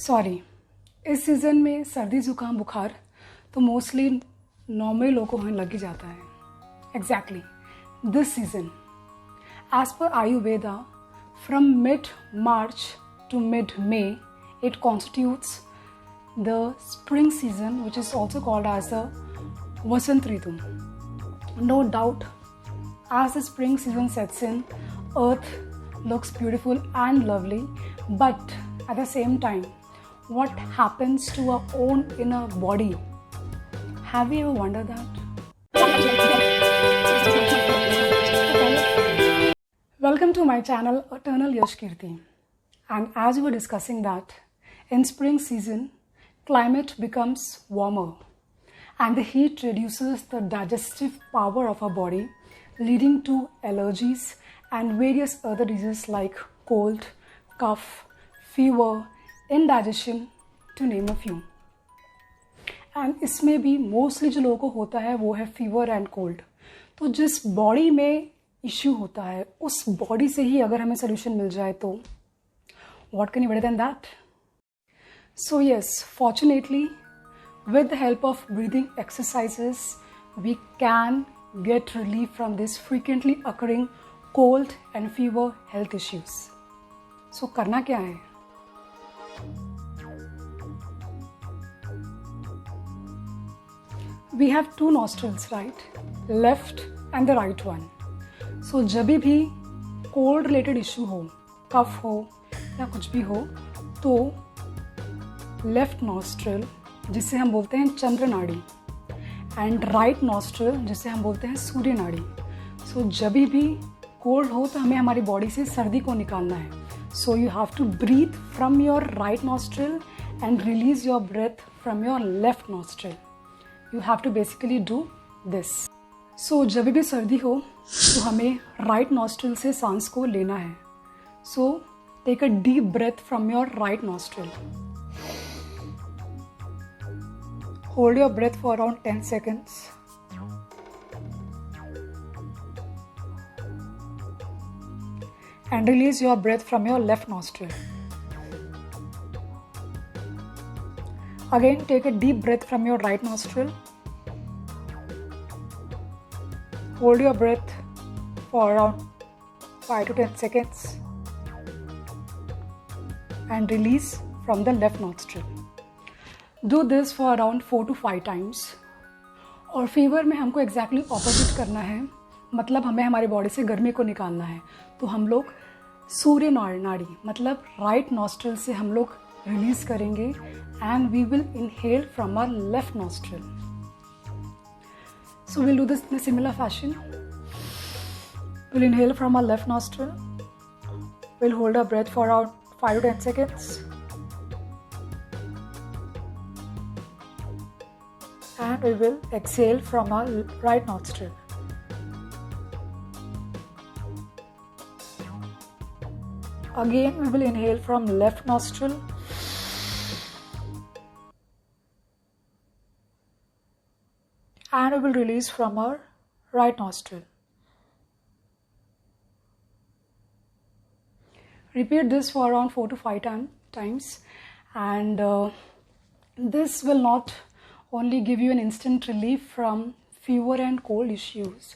Sorry, इस season में सर्दी जुकाम बुखार तो मोस्टली नॉर्मल लोगों को होने लग ही जाता है। Exactly this season, as per Ayurveda, from mid March to mid May it constitutes the spring season, which is also called as the Vasant Ritu. No doubt, as the spring season sets in, earth looks beautiful and lovely, but at the same time, what happens to our own inner body? Have you ever wondered that? Welcome to my channel, Eternal Yash Kirti. And as we were discussing that, in spring season, climate becomes warmer and the heat reduces the digestive power of our body, leading to allergies and various other diseases like cold, cough, fever, indigestion, to name a few. And इसमें भी mostly जो लोगों को होता है वो है fever and cold. तो जिस body में issue होता है उस body से ही अगर हमें solution मिल जाए तो what can be better than that? So yes, fortunately, with the help of breathing exercises, we can get relief from these frequently occurring cold and fever health issues. So करना क्या है? We have two nostrils, right? Left and the right one. So जब भी cold related issue हो, cough हो या कुछ भी हो, तो लेफ्ट नॉस्ट्रिल जिसे हम बोलते हैं चंद्र नाड़ी एंड राइट नॉस्ट्रिल जिसे हम बोलते हैं सूर्य नाड़ी. सो जब भी कोल्ड हो तो हमें हमारी बॉडी से सर्दी को निकालना है. So you have to breathe from your right nostril and release your breath from your left nostril. You have to basically do this. So जब भी सर्दी हो तो हमें राइट नॉस्ट्रिल से सांस को लेना है. So take a deep breath from your right nostril. Hold your breath for around 10 seconds. And release your breath from your left nostril. Again, take a deep breath from your right nostril. Hold your breath for around 5 to 10 seconds. And release from the left nostril. Do this for around 4 to 5 times. और fever में हमको exactly opposite करना है, मतलब हमें हमारी body से गर्मी को निकालना है. तो हम लोग सूर्य नाड़ी मतलब राइट नॉस्ट्रिल से हम लोग रिलीज करेंगे and we will inhale from our left nostril. So will do this in a similar fashion. Will inhale from our left nostril. Will hold our breath for around 5 to 10 seconds. And we will exhale from our right nostril. Again, we will inhale from left nostril. And we will release from our right nostril. Repeat this for around 4 to 5 times. And this will not only give you an instant relief from fever and cold issues,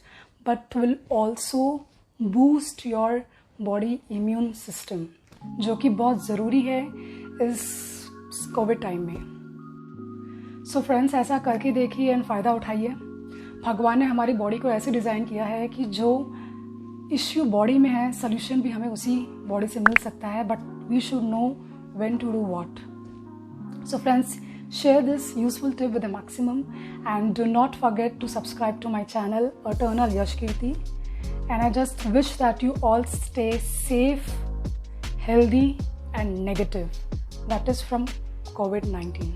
but will also boost your body immune system, जो कि बहुत ज़रूरी है इस Covid time में. So friends, ऐसा करके देखिए एंड फ़ायदा उठाइए. भगवान ने हमारी बॉडी को ऐसे डिज़ाइन किया है कि जो इश्यू बॉडी में है सोल्यूशन भी हमें उसी बॉडी से मिल सकता है, but we should know when to do what. So friends, share this useful tip with the maximum and do not forget to subscribe to my channel Eternal Yash Kirti. And I just wish that you all stay safe, healthy and negative. That is from COVID-19.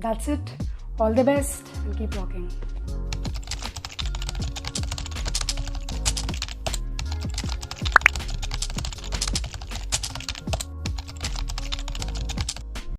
That's it. All the best and keep rocking.